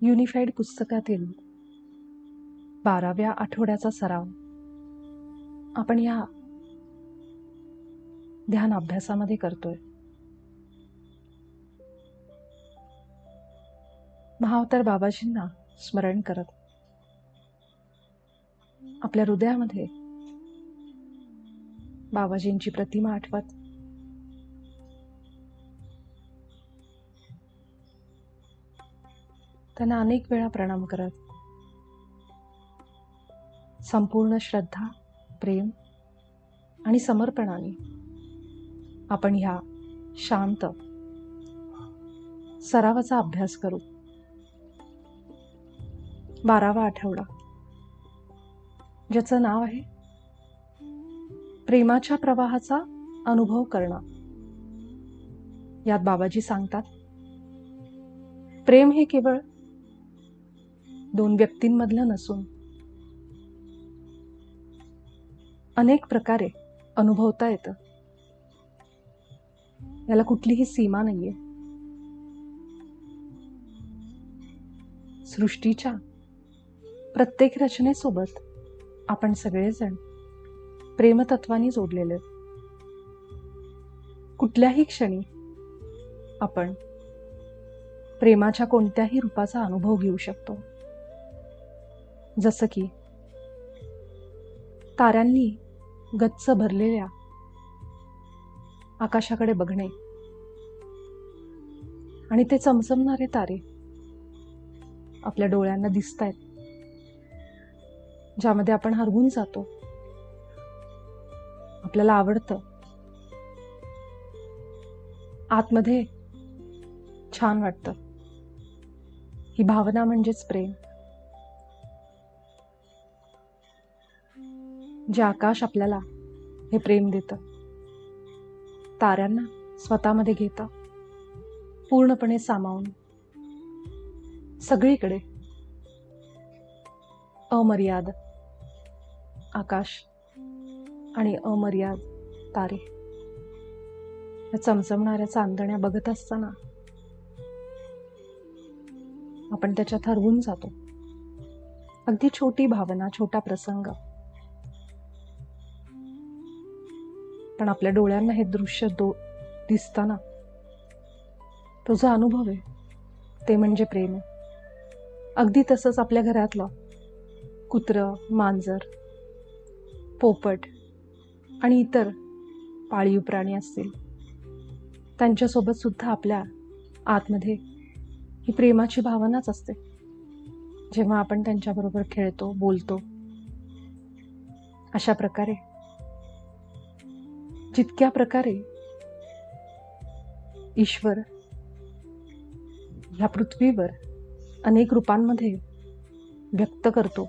Unified पुस्तकातील 12व्या आठवड्याचा सराव आपण या ध्यान अभ्यासामध्ये करतोय. महाअवतार बाबाजींना स्मरण करत आपल्या हृदयामध्ये बाबाजींची प्रतिमा आठवत त्यांना अनेक वेळा प्रणाम करत संपूर्ण श्रद्धा, प्रेम आणि समर्पणाने आपण ह्या शांत सरावाचा अभ्यास करू. 12वा आठवडा, ज्याचं नाव आहे प्रेमाच्या प्रवाहाचा अनुभव करणं. यात बाबाजी सांगतात, प्रेम हे केवळ 2 व्यक्तींमधलं नसून अनेक प्रकारे अनुभवता येतं. याला कुठलीही सीमा नाहीये. सृष्टीच्या प्रत्येक रचनेसोबत आपण सगळेजण प्रेमतत्वाने जोडलेले. कुठल्याही क्षणी आपण प्रेमाच्या कोणत्याही रूपाचा अनुभव घेऊ शकतो. जसं की ताऱ्यांनी गच्च भरलेल्या आकाशाकडे बघणे आणि ते चमचमणारे तारे आपल्या डोळ्यांना दिसतायत, ज्यामध्ये आपण हरवून जातो. आपल्याला आवडतं, आतमध्ये छान वाटतं. ही भावना म्हणजेच प्रेम. जे आकाश आपल्याला हे प्रेम देतं, ताऱ्यांना स्वतःमध्ये घेतं, पूर्णपणे सामावून सगळीकडे अमर्याद आकाश आणि अमर्याद तारे. या चमचमणाऱ्या चांदण्या बघत असताना आपण त्याच्यात हरवून जातो. अगदी छोटी भावना, छोटा प्रसंग, पण आपल्या डोळ्यांना हे दृश्य दिसताना तो जो अनुभव आहे ते म्हणजे प्रेम आहे. अगदी तसंच आपल्या घरातलं कुत्रं, मांजर, पोपट आणि इतर पाळीव प्राणी असतील, त्यांच्यासोबत सुद्धा आपल्या आतमध्ये ही प्रेमाची भावनाच असते. जेव्हा आपण त्यांच्याबरोबर खेळतो, बोलतो, अशा प्रकारे जितक्या प्रकारे ईश्वर ह्या पृथ्वीवर अनेक रूपांमध्ये व्यक्त करतो,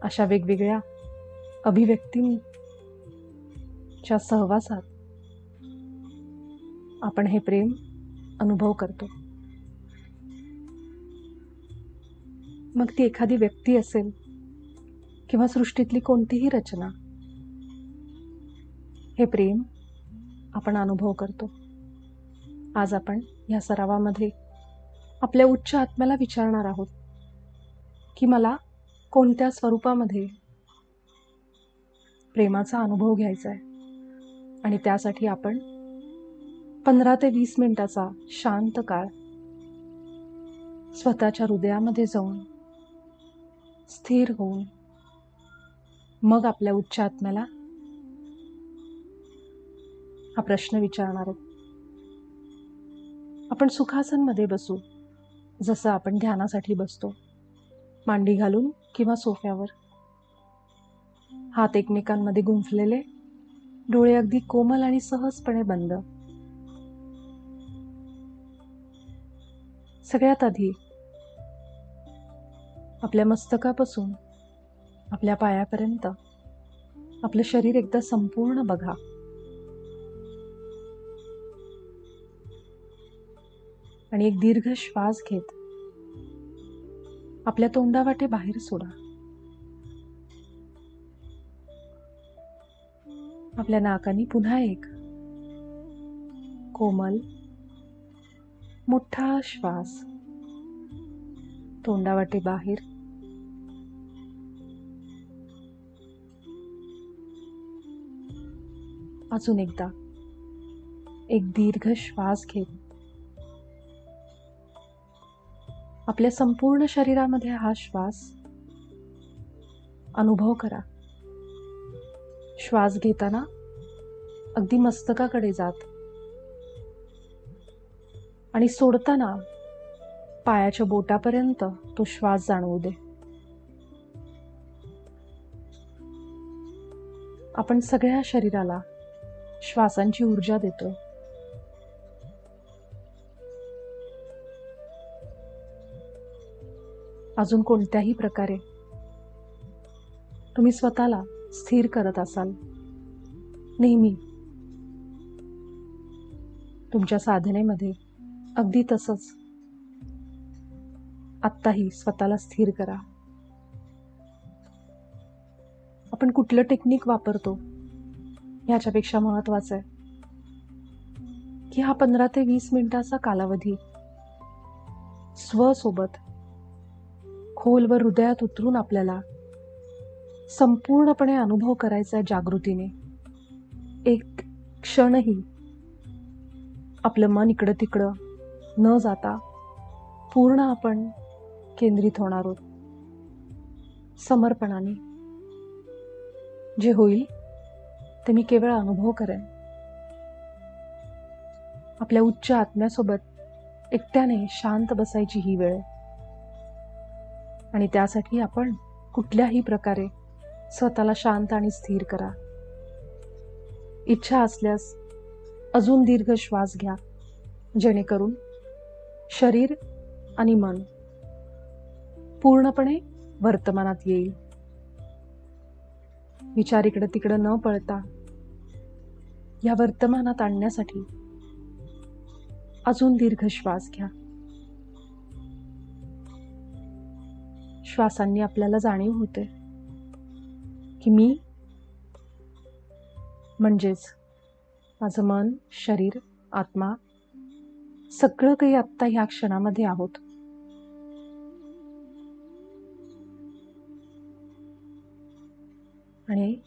अशा वेगवेगळ्या अभिव्यक्तींच्या सहवासात आपण हे प्रेम अनुभव करतो. मग ती एखादी व्यक्ती असेल किंवा सृष्टीतली कोणतीही रचना, हे प्रेम आपण अनुभव करतो. आज आपण या सरावामध्ये आपल्या उच्च आत्म्याला विचारणार आहोत की मला कोणत्या स्वरूपामध्ये प्रेमाचा अनुभव घ्यायचा आहे. आणि त्यासाठी आपण 15 ते 20 मिनिटाचा शांत काळ स्वतःच्या हृदयामध्ये जाऊन स्थिर होऊन मग आपल्या उच्च आत्म्याला हा प्रश्न विचारणार आहोत. आपण सुखासनमध्ये बसू, जसं आपण ध्यानासाठी बसतो, मांडी घालून किंवा सोफ्यावर. हात एकमेकांमध्ये गुंफलेले, डोळे अगदी कोमल आणि सहजपणे बंद. सगळ्यात आधी आपल्या मस्तकापासून आपल्या पायापर्यंत आपलं शरीर एकदा संपूर्ण बघा. आणि एक दीर्घ श्वास घेत आपल्या तोंडावाटे बाहेर सोडा. आपल्या नाकाने पुन्हा एक कोमल मोठा श्वास तोंडावाटे बाहेर. अजून एकदा एक दीर्घ श्वास घेत आपल्या संपूर्ण शरीरामध्ये हा श्वास अनुभव करा. श्वास घेताना अगदी मस्तकाकडे जात आणि सोडताना पायाच्या बोटापर्यंत तो श्वास जाणवू दे. आपण सगळ्या शरीराला श्वासांची ऊर्जा देतो. अजून कोणत्याही प्रकारे तुम्ही स्वतःला स्थिर करत असाल, नेहमी तुमच्या साधनेमध्ये अगदी तसंच आत्ताही स्वतःला स्थिर करा. आपण कुठलं टेक्निक वापरतो ह्याच्यापेक्षा महत्वाचं आहे की हा 15 ते 20 मिनिटाचा कालावधी स्वसोबत खोलवर हृदयात उतरून आपल्याला संपूर्णपणे अनुभव करायचा आहे. जागृतीने एक क्षणही आपलं मन इकडं तिकडं न जाता पूर्ण आपण केंद्रित होणार आहोत. समर्पणाने जे होईल ते मी केवळ अनुभव करेन. आपल्या उच्च आत्म्यासोबत एकट्याने शांत बसायची ही वेळ आहे. आणि त्यासाठी आपण कुठल्याही प्रकारे स्वतःला शांत आणि स्थिर करा. इच्छा असल्यास अजून दीर्घ श्वास घ्या, जेणेकरून शरीर आणि मन पूर्णपणे वर्तमानात येईल. विचार इकडं तिकडं न पळता या वर्तमानात आणण्यासाठी अजून दीर्घ श्वास घ्या. श्वासांनी आपल्याला जाणीव होते की मी म्हणजेच माझं मन, शरीर, आत्मा सगळं काही आत्ता ह्या क्षणामध्ये आहोत. आणि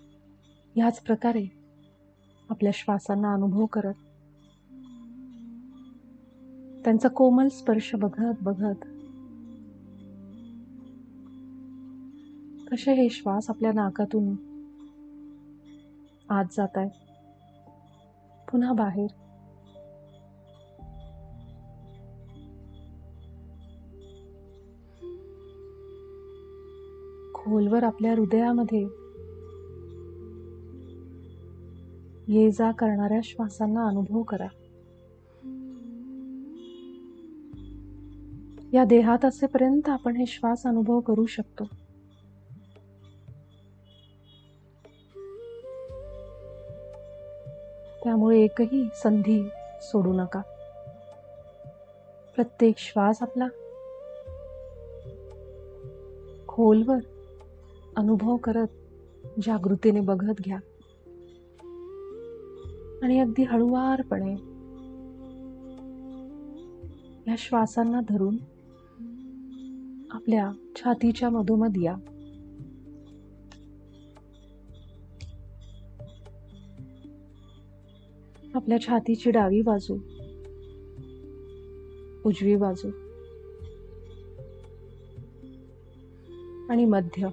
ह्याच प्रकारे आपल्या श्वासांना अनुभव करत, त्यांचा कोमल स्पर्श बघत बघत कसे हे श्वास आपल्या नाकातून आत जात आहेत, पुन्हा बाहेर. खोलवर आपल्या हृदयामध्ये ये जा करणाऱ्या श्वासांना अनुभव करा. या देहात असेपर्यंत आपण हे श्वास अनुभव करू शकतो. त्यामुळे एकही संधी सोडू नका. प्रत्येक श्वास आपला खोलवर अनुभव करत जागृतीने बघत घ्या. आणि अगदी हळुवारपणे या श्वासांना धरून आपल्या छातीच्या मधोमध या. आपल्या छातीची डावी बाजू, उजवी बाजू आणि मध्य.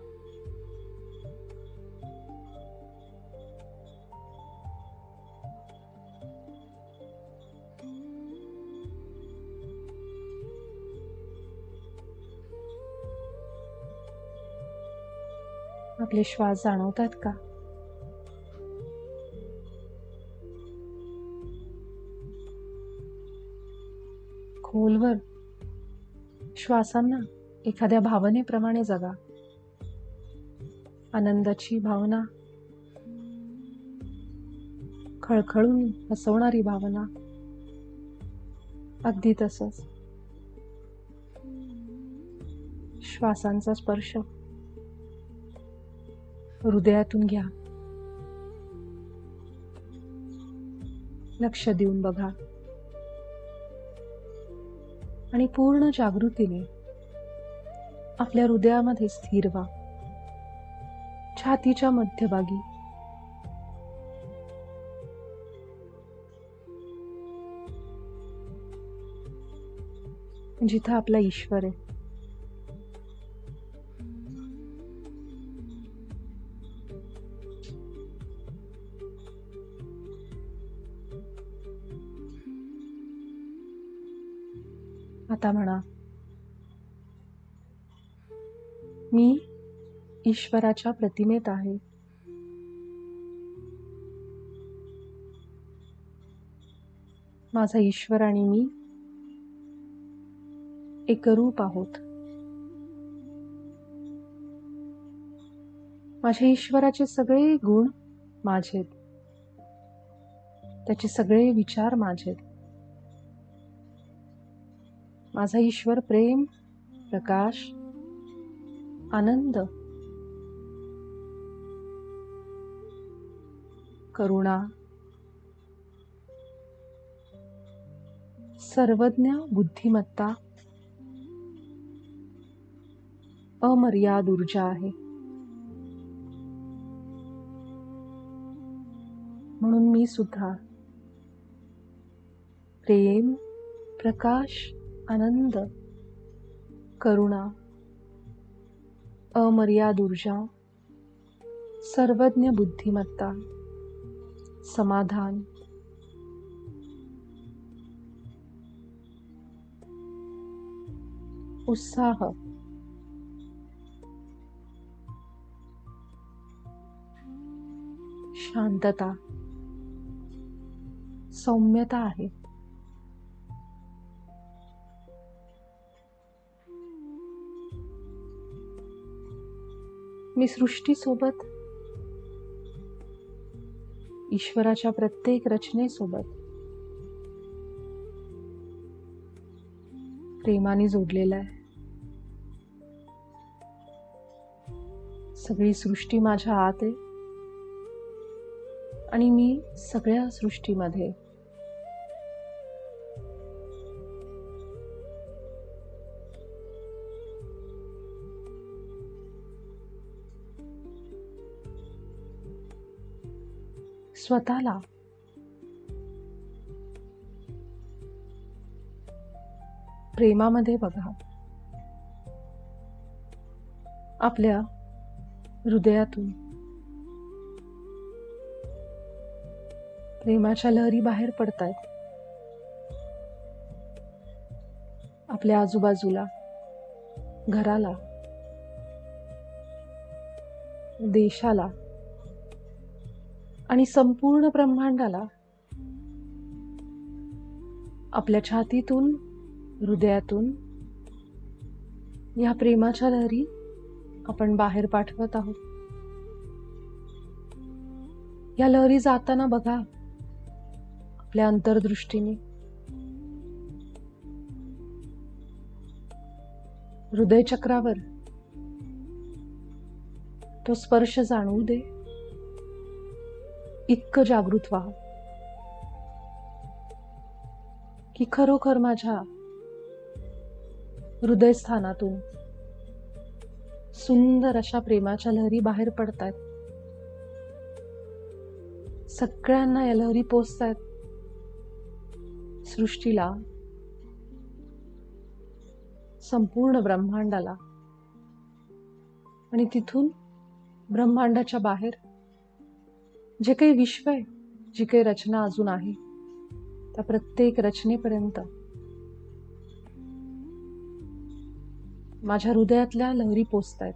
आपले श्वास जाणवतात का? खोलवर श्वासांना एखाद्या भावनेप्रमाणे जगा. आनंदाची भावना, खळखळून हसवणारी भावना, अगदी तसंच श्वासांचा स्पर्श हृदयातून घ्या. लक्ष देऊन बघा आणि पूर्ण जागृतीने आपल्या हृदयामध्ये स्थिर व्हा. छातीच्या मध्यभागी जिथं आपला ईश्वर आहे. आता म्हणा, मी ईश्वराच्या प्रतिमेत आहे. माझा ईश्वर आणि मी एकरूप आहोत. माझ्या ईश्वराचे सगळे गुण माझेत, त्याचे सगळे विचार माझेत. माझा ईश्वर प्रेम, प्रकाश, आनंद, करुणा, सर्वज्ञ बुद्धिमत्ता, अमर्याद ऊर्जा आहे. म्हणून मी सुद्धा प्रेम, प्रकाश, आनंद, करुणा, अमर्याद ऊर्जा, सर्वज्ञ बुद्धिमत्ता, समाधान, उत्साह, शांतता, सौम्यता आहे. मी सृष्टीसोबत, ईश्वराच्या प्रत्येक रचनेसोबत प्रेमाने जोडलेला आहे. सगळी सृष्टी माझ्या आत आहे आणि मी सगळ्या सृष्टीमध्ये. स्वतःला प्रेमामध्ये बघा. आपल्या हृदयातून प्रेमाच्या लहरी बाहेर पडतायत. आपल्या आजूबाजूला, घराला, देशाला आणि संपूर्ण ब्रह्मांडाला आपल्या छातीतून, हृदयातून या प्रेमाच्या लहरी आपण बाहेर पाठवत आहोत. या लहरी जाताना बघा आपल्या अंतर्दृष्टीने. हृदय चक्रावर तो स्पर्श जाणवू दे. इतकं जागृत व्हा की खरोखर माझ्या हृदयस्थानातून सुंदर अशा प्रेमाच्या लहरी बाहेर पडतायत. सगळ्यांना या लहरी पोचतायत. सृष्टीला, संपूर्ण ब्रह्मांडाला, आणि तिथून ब्रह्मांडाच्या बाहेर जे काही विश्व आहे, जी काही रचना अजून आहे, त्या प्रत्येक रचनेपर्यंत माझ्या हृदयातल्या लहरी पोचतायत.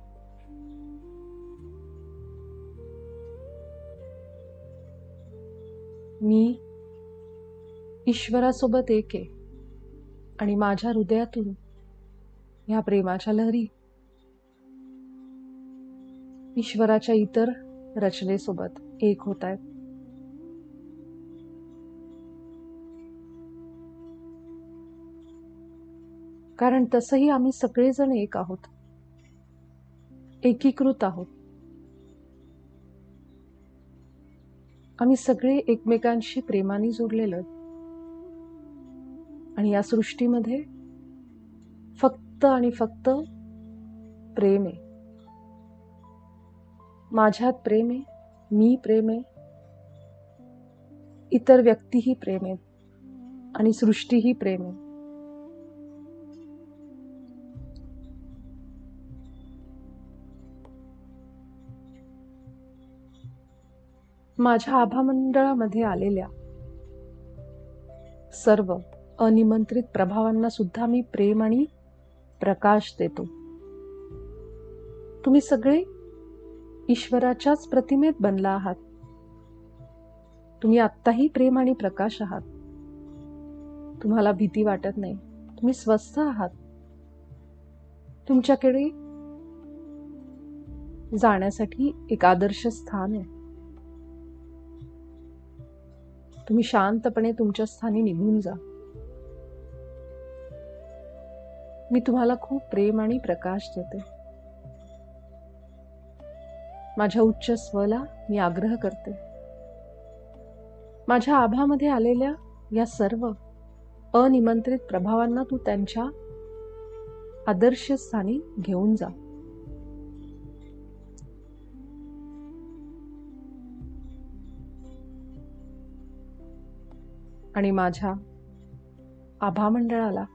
मी ईश्वरासोबत एक आहे आणि माझ्या हृदयातून ह्या प्रेमाच्या लहरी ईश्वराच्या इतर रचनेसोबत एक होत आहेत. कारण तसंही आम्ही सगळेजण एक आहोत, एकीकृत आहोत. आम्ही सगळे एकमेकांशी प्रेमाने जोडलेलो आणि या सृष्टीमध्ये फक्त आणि फक्त प्रेम आहे, माझ्यात प्रेम आहे, मी प्रेम आहे, इतर व्यक्तीही प्रेम आहेत आणि सृष्टीही प्रेम आहे. माझ्या आभामंडळामध्ये आलेल्या सर्व अनिमंत्रित प्रभावांना सुद्धा मी प्रेम आणि प्रकाश देतो. तुम्ही सगळे ईश्वराच्याच प्रतिमेत बनला आहात. तुम्ही आत्ताही प्रेम आणि प्रकाश आहात. तुम्हाला भीती वाटत नाही. तुम्ही स्वस्थ आहात. तुमच्याकडे जाण्यासाठी एक आदर्श स्थान आहे. तुम्ही शांतपणे तुमच्या स्थानी निघून जा. मी तुम्हाला खूप प्रेम आणि प्रकाश देते. माझ्या उच्च स्वला मी आग्रह करते. माझ्या आभामध्ये आलेल्या या सर्व अनिमंत्रित प्रभावांना तू त्यांच्या आदर्श स्थानी घेऊन जा. आणि माझ्या आभामंडळाला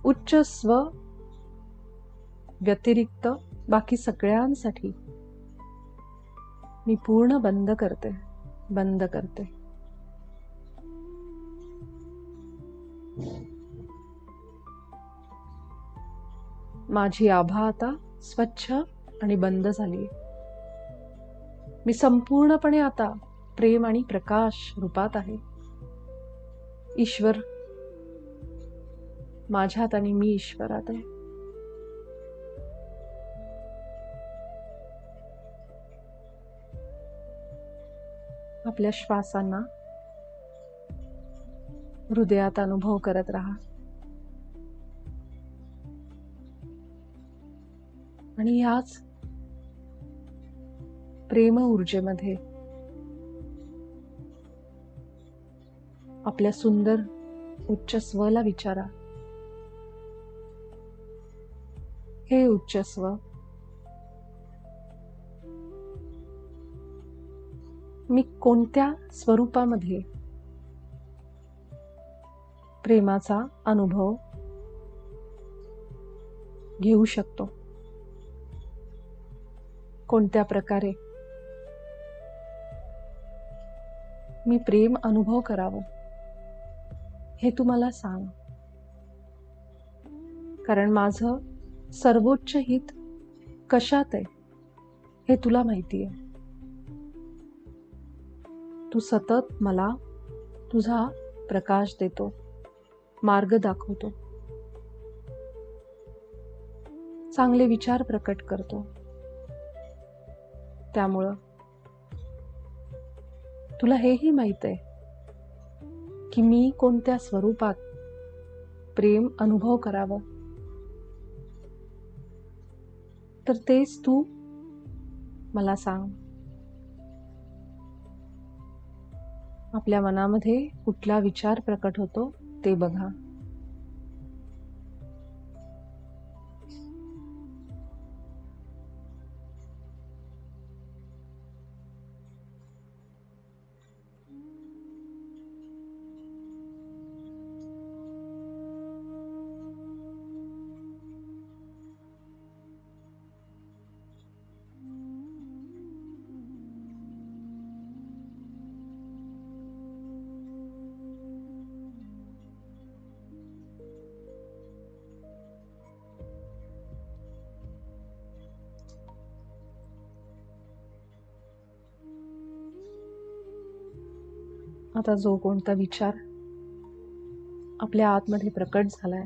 उच्च स्व व्यतिरिक्त बाकी सगळ्यांसाठी मी पूर्ण बंद करते. माझी आभा आता स्वच्छ आणि बंद झाली. मी संपूर्णपणे आता प्रेम आणि प्रकाश रूपात आहे. ईश्वर माझ्यात आणि मी ईश्वरात आहे. आपल्या श्वासांना हृदयात अनुभव करत राहा आणि याच प्रेम ऊर्जेमध्ये आपल्या सुंदर उच्च स्वला विचारा, हे उच्च स्व, मी कोणत्या स्वरूपामध्ये प्रेमाचा अनुभव घेऊ शकतो? कोणत्या प्रकारे मी प्रेम अनुभव करावं हे तू मला सांग. कारण माझं सर्वोच्च हित कशात आहे हे तुला माहिती आहे. तू सतत मला तुझा प्रकाश देतो, मार्ग दाखवतो, चांगले विचार प्रकट करतो. त्यामुळं तुला हेही माहित आहे की मी कोणत्या स्वरूपात प्रेम अनुभव करावं, तर तेच तू मला सांग. आपल्या मनामध्ये कुठला विचार प्रकट होतो ते बघा. आता जो कोणता विचार आपल्या आतमध्ये प्रकट झालाय,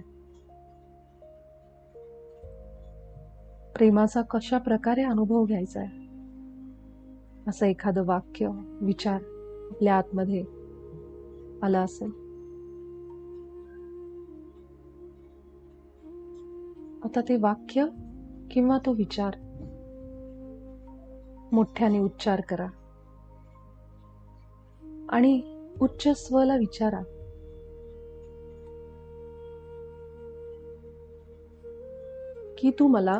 प्रेमाचा कशा प्रकारे अनुभव घ्यायचा आहे, असं एखादं वाक्य, विचार आपल्या आतमध्ये आला असेल, आता ते वाक्य किंवा तो विचार मोठ्याने उच्चार करा आणि उच्च स्वला विचारा, की तू मला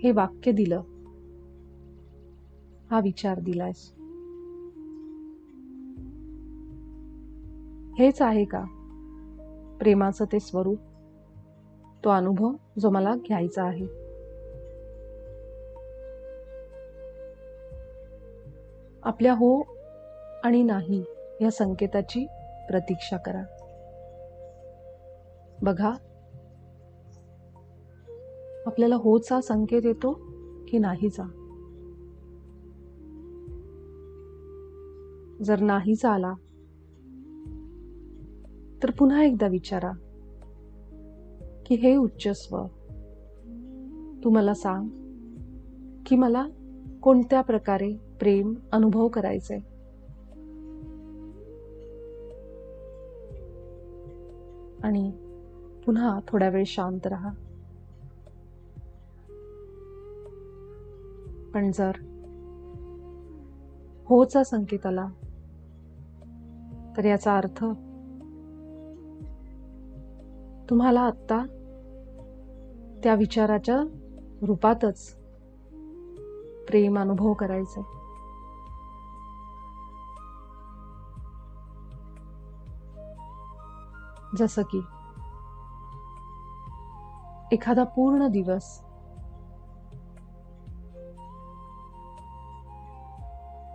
हे वाक्य दिलं, हा विचार दिलायस. हेच आहे का प्रेमाचं ते स्वरूप, तो अनुभव जो मला घ्यायचा आहे? आपल्या हो आणि नाही या संकेताची प्रतीक्षा करा. बघा, आपल्याला होचा संकेत येतो की नाहीचा. जर नाहीचा आला तर पुन्हा एकदा विचारा की हे उच्च स्व, तू मला सांग की मला कोणत्या प्रकारे प्रेम अनुभव करायचे. आणि पुन्हा थोडा वेळ शांत राहा. पण जर होचा संकेत आला तर याचा अर्थ तुम्हाला आत्ता त्या विचाराच्या रूपातच प्रेम अनुभव करायचे. जसं की एखादा पूर्ण दिवस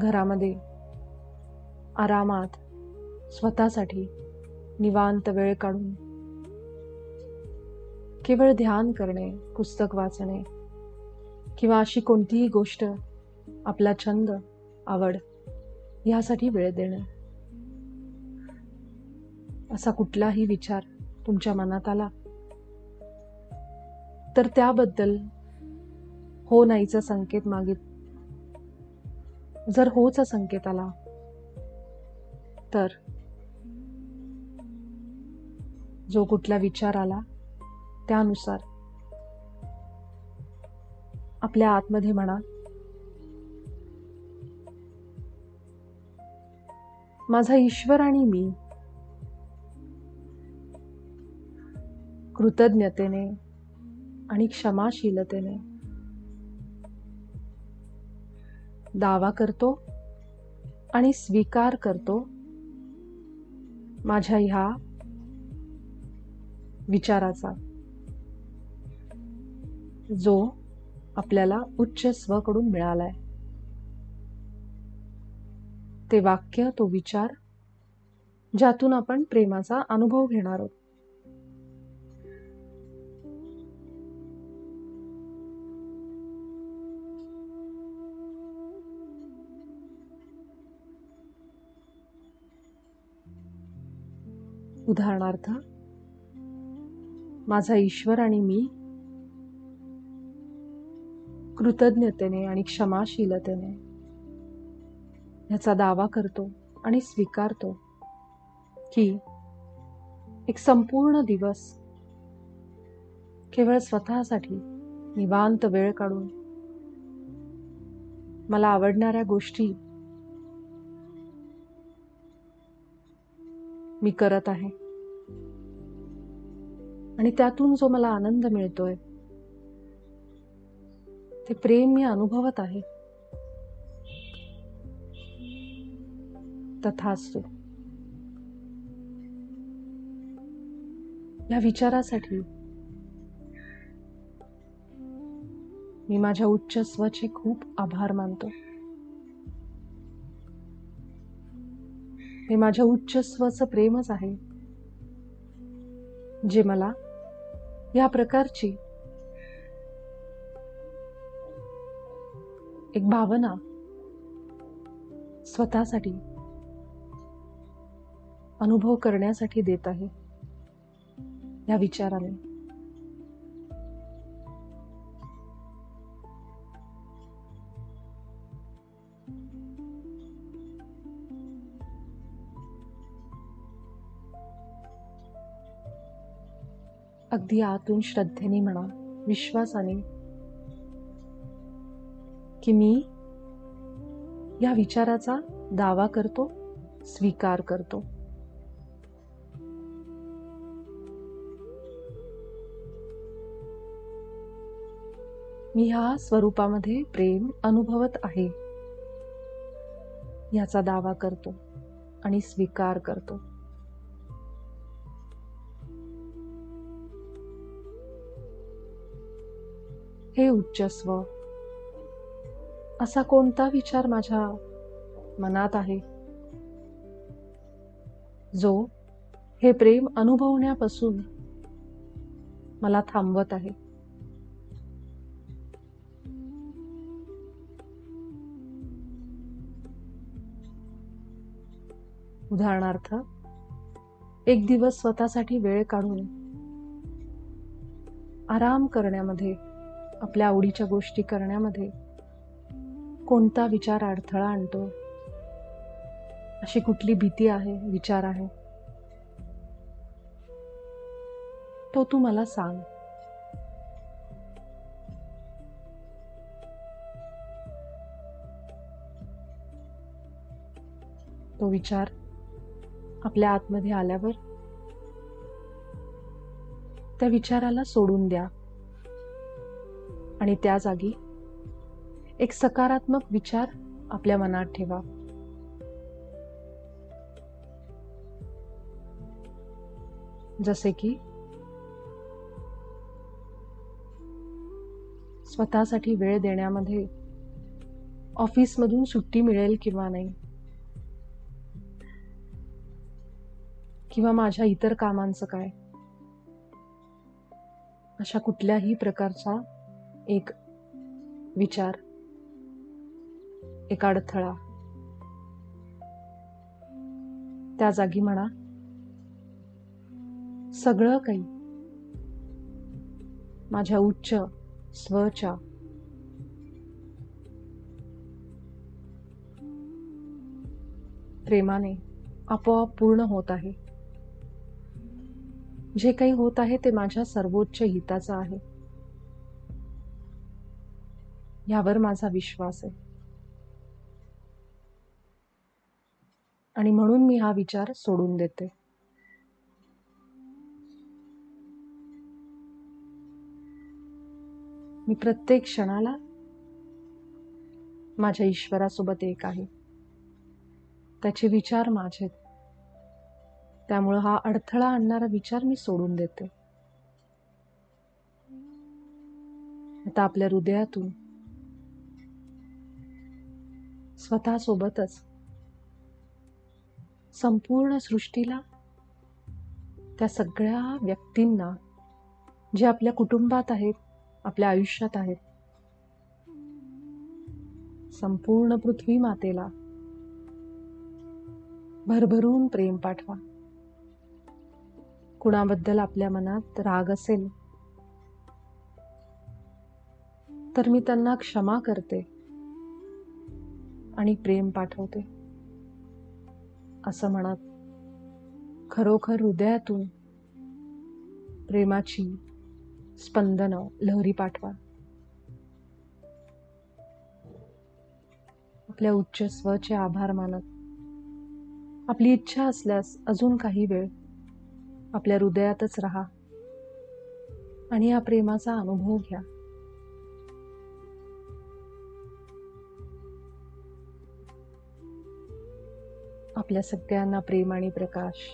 घरामध्ये आरामात स्वतःसाठी निवांत वेळ काढून केवळ ध्यान करणे, पुस्तक वाचणे किंवा अशी कोणतीही गोष्ट, आपला छंद, आवड यासाठी वेळ देणे. असा कुठलाही विचार तुमच्या मनात आला तर त्याबद्दल हो नाहीचा संकेत मागित. जर होचा संकेत आला तर जो कुठला विचार आला त्यानुसार आपल्या आतमध्ये म्हणा, माझा ईश्वर आणि मी कृतज्ञतेने आणि क्षमाशीलतेने दावा करतो आणि स्वीकार करतो माझ्या ह्या विचाराचा, जो आपल्याला उच्च स्वकडून मिळालाय. ते वाक्य, तो विचार ज्यातून आपण प्रेमाचा अनुभव घेणार आहोत. उदाहरणार्थ, माझा ईश्वर आणि मी कृतज्ञतेने आणि क्षमाशीलतेने याचा दावा करतो आणि स्वीकारतो की एक संपूर्ण दिवस केवळ स्वतःसाठी निवांत वेळ काढून मला आवडणाऱ्या गोष्टी मी करत आहे आणि त्यातून जो मला आनंद मिळतोय ते प्रेम मी अनुभवत आहे. तथास्तु. या विचारासाठी मी माझ्या उच्च स्वचे खूप आभार मानतो. हे माझ्या उच्च स्वचं प्रेमच आहे जे मला या प्रकारची एक भावना स्वतःसाठी अनुभव करण्यासाठी देत आहे. या विचाराने अगदी आतून श्रद्धेने म्हणा, विश्वासाने, की मी या विचाराचा दावा करतो, स्वीकार करतो. मी ह्या स्वरूपामध्ये प्रेम अनुभवत आहे याचा दावा करतो आणि स्वीकार करतो. हे उच्च स्व, असा कोणता विचार माझ्या मनात आहे जो हे प्रेम अनुभवण्यापासून मला थांबवत आहे? उदाहरणार्थ, एक दिवस स्वतःसाठी वेळ काढून आराम करण्यामध्ये, आपल्या आवडीच्या गोष्टी करण्यामध्ये कोणता विचार अडथळा आणतो? अशी कुठली भीती आहे, विचार आहे? तो तू मला सांग. तो विचार आपल्या आतमध्ये आल्यावर त्या विचाराला सोडून द्या आणि त्या जागी एक सकारात्मक विचार आपल्या मनात ठेवा. जसे की स्वतःसाठी वेळ देण्यामध्ये ऑफिसमधून सुट्टी मिळेल किंवा नाही, किंवा माझ्या इतर कामांचं काय, अशा कुठल्याही प्रकारचा एक विचार, एक अडथळा, त्या जागी म्हणा, सगळं काही माझ्या उच्च स्वच्या प्रेमाने आपोआप पूर्ण होत आहे. जे काही होत आहे ते माझ्या सर्वोच्च हिताचं आहे, यावर माझा विश्वास आहे. आणि म्हणून मी हा विचार सोडून देते. मी प्रत्येक क्षणाला माझ्या ईश्वरासोबत एक आहे. त्याचे विचार माझेत, त्यामुळे हा अडथळा आणणारा विचार मी सोडून देते. आता आपल्या हृदयातून स्वतःसोबतच संपूर्ण सृष्टीला, त्या सगळ्या व्यक्तींना जे आपल्या कुटुंबात आहेत, आपल्या आयुष्यात आहेत, संपूर्ण पृथ्वी मातेला भरभरून प्रेम पाठवा. कुणाबद्दल आपल्या मनात राग असेल तर मी त्यांना क्षमा करते आणि प्रेम पाठवते, असं म्हणत खरोखर हृदयातून प्रेमाची स्पंदनं, लहरी पाठवा. आपल्या उच्च स्वचे आभार मानत, आपली इच्छा असल्यास अजून काही वेळ आपल्या हृदयातच राहा आणि या प्रेमाचा अनुभव घ्या. आपल्या सगळ्यांना प्रेम आणि प्रकाश.